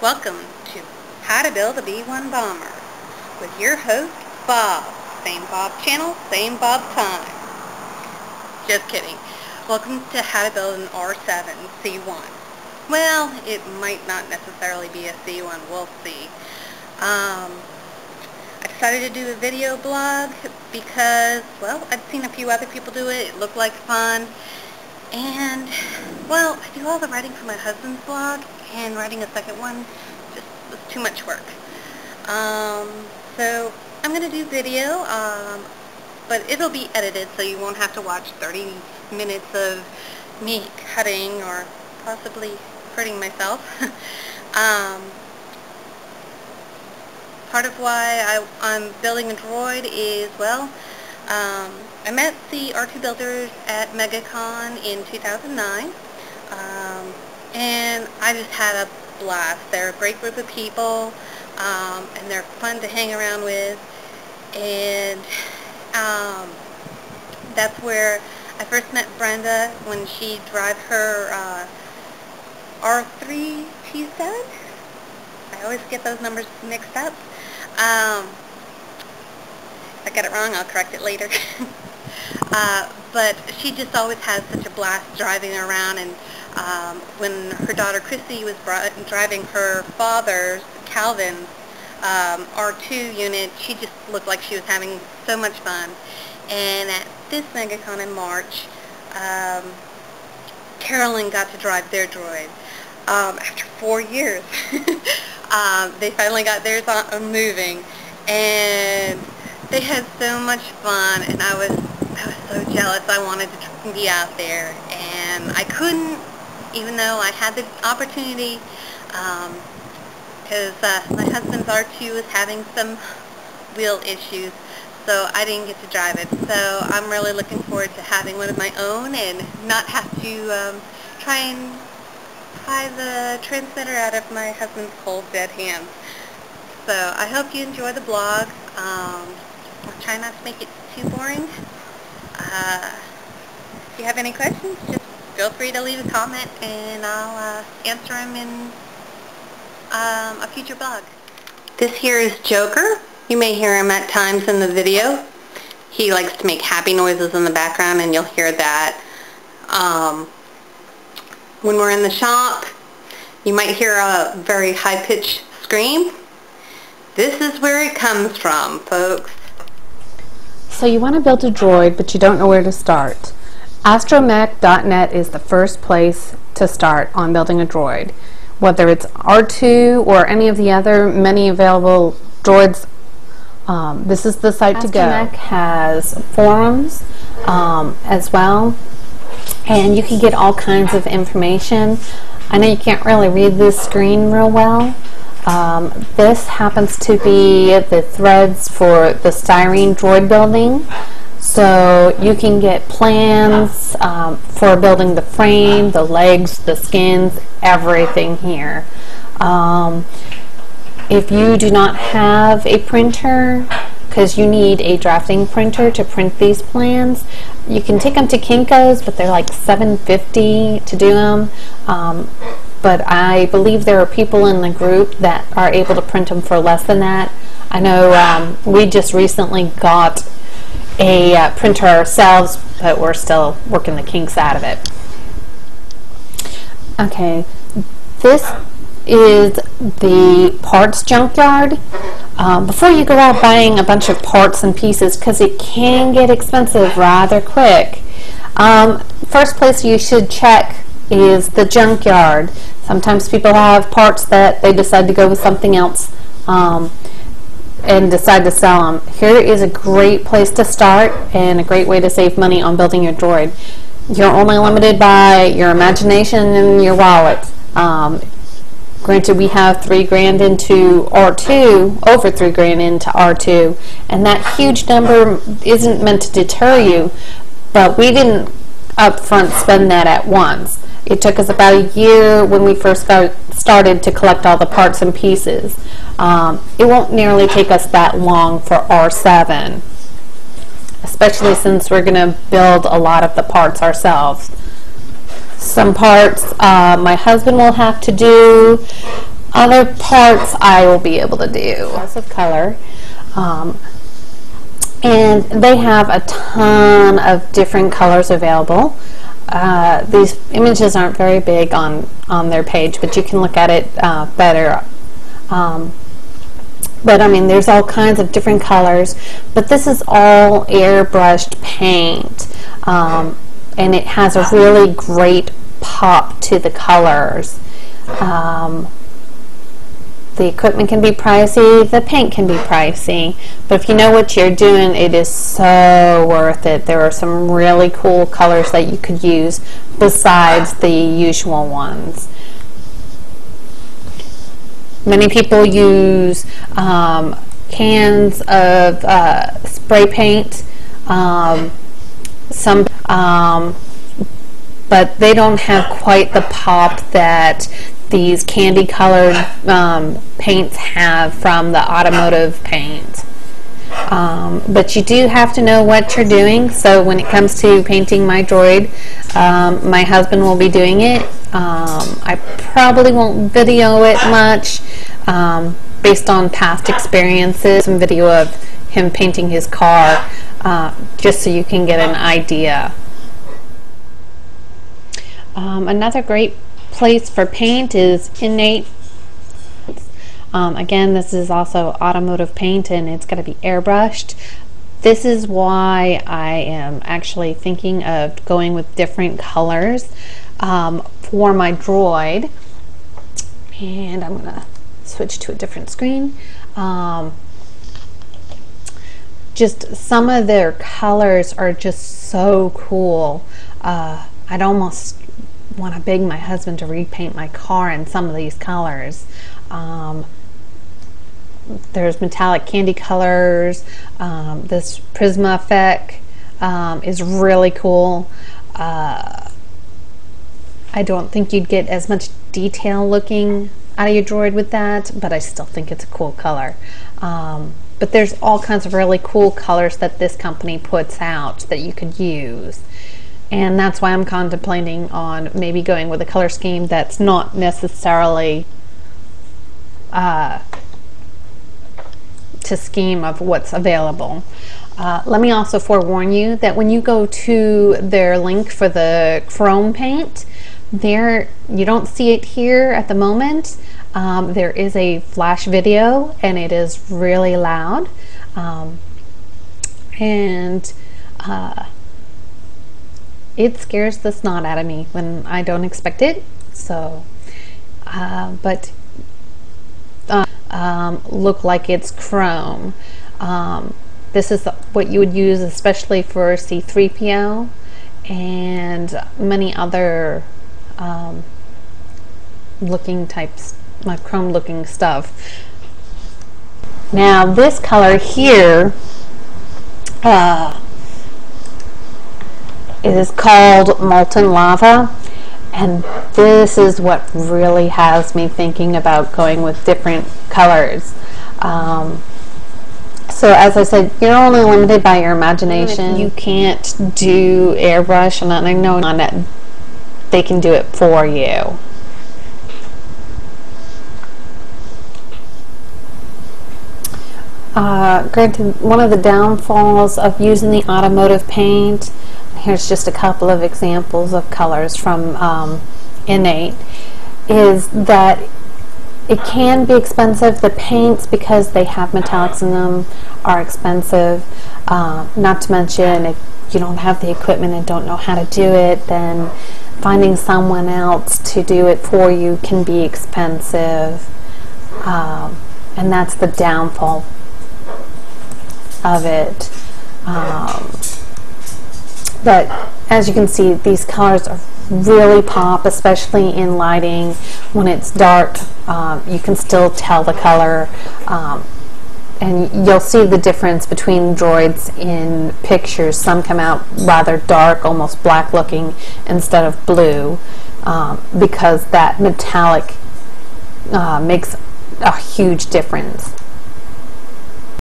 Welcome to How to Build a B-1 Bomber with your host, Bob. Same Bob channel, same Bob time. Just kidding. Welcome to How to Build an R7-C1. Well, it might not necessarily be a C1, we'll see. I decided to do a video blog because, well, I'd seen a few other people do it. It looked like fun. And, well, I do all the writing for my husband's blog, and writing a second one just was too much work. So I'm going to do video, but it'll be edited, so you won't have to watch 30 minutes of me cutting or possibly hurting myself. Part of why I'm building a droid is, well, I met the R2 builders at MegaCon in 2009, and I just had a blast. They're a great group of people, and they're fun to hang around with, and that's where I first met Brenda when she drove her R7-C1. I always get those numbers mixed up. If I get it wrong, I'll correct it later. But she just always has such a blast driving around, and when her daughter Chrissy was driving her father's, Calvin's, R2 unit, she just looked like she was having so much fun. And at this MegaCon in March, Carolyn got to drive their droid. After 4 years, they finally got theirs moving, and they had so much fun, and I was so jealous. I wanted to be out there, and I couldn't, even though I had the opportunity, because my husband's R2 was having some wheel issues, so I didn't get to drive it. So I'm really looking forward to having one of my own and not have to try and pry the transmitter out of my husband's cold, dead hands. So I hope you enjoy the blog. I'll try not to make it too boring. If you have any questions, just feel free to leave a comment, and I'll answer them in a future blog. This here is Joker. You may hear him at times in the video. He likes to make happy noises in the background, and you'll hear that. When we're in the shop, you might hear a very high-pitched scream. This is where it comes from, folks. So you want to build a droid, but you don't know where to start. Astromech.net is the first place to start on building a droid. Whether it's R2 or any of the other many available droids, this is the site to go. Astromech has forums as well, and you can get all kinds of information. I know you can't really read this screen real well. This happens to be the threads for the styrene droid building, so you can get plans for building the frame, the legs, the skins, everything here. If you do not have a printer, because you need a drafting printer to print these plans, you can take them to Kinko's, but they're like $7.50 to do them. But I believe there are people in the group that are able to print them for less than that. I know we just recently got a printer ourselves, but we're still working the kinks out of it. Okay, this is the parts junkyard. Before you go out buying a bunch of parts and pieces, because it can get expensive rather quick, first place you should check is the junkyard. Sometimes people have parts that they decide to go with something else and decide to sell them. Here is a great place to start and a great way to save money on building your droid. You're only limited by your imagination and your wallet. Granted, we have $3 grand into R2, over $3 grand into R2, and that huge number isn't meant to deter you, but we didn't upfront spend that at once. It took us about a year when we first started to collect all the parts and pieces. It won't nearly take us that long for R7, especially since we're going to build a lot of the parts ourselves. Some parts my husband will have to do. Other parts I will be able to do. Lots of color. And they have a ton of different colors available. These images aren't very big on their page, but you can look at it better. But I mean, there's all kinds of different colors, but this is all airbrushed paint, and it has a really great pop to the colors. The equipment can be pricey, the paint can be pricey, but if you know what you're doing, it is so worth it. There are some really cool colors that you could use besides the usual ones. Many people use cans of spray paint, but they don't have quite the pop that these candy colored paints have from the automotive paint. But you do have to know what you're doing. So when it comes to painting my droid, my husband will be doing it. I probably won't video it much based on past experiences. Some video of him painting his car just so you can get an idea. Another great place for paint is Innate. Again, this is also automotive paint, and it's going to be airbrushed. This is why I am actually thinking of going with different colors for my droid. And I'm going to switch to a different screen. Just some of their colors are just so cool. I'd almost want to beg my husband to repaint my car in some of these colors. There's metallic candy colors. This Prisma effect is really cool. I don't think you'd get as much detail looking out of your droid with that, but I still think it's a cool color. But there's all kinds of really cool colors that this company puts out that you could use. And that's why I'm contemplating on maybe going with a color scheme that's not necessarily to scheme of what's available. Let me also forewarn you that when you go to their link for the chrome paint, you don't see it here at the moment. There is a flash video, and it is really loud. It scares the snot out of me when I don't expect it. So, look like it's chrome. This is what you would use especially for C3PO and many other looking types, like chrome looking stuff. Now this color here it is called Molten Lava, and this is what really has me thinking about going with different colors. So as I said, you're only limited by your imagination. You can't do airbrush, and I know that they can do it for you. Granted, one of the downfalls of using the automotive paint, here's just a couple of examples of colors from Innate, is that it can be expensive. The paints, because they have metallics in them, are expensive. Not to mention, if you don't have the equipment and don't know how to do it, then finding someone else to do it for you can be expensive. And that's the downfall of it. But as you can see, these colors are really pop, especially in lighting. When it's dark, you can still tell the color, and you'll see the difference between droids in pictures. Some come out rather dark, almost black looking, instead of blue, because that metallic makes a huge difference.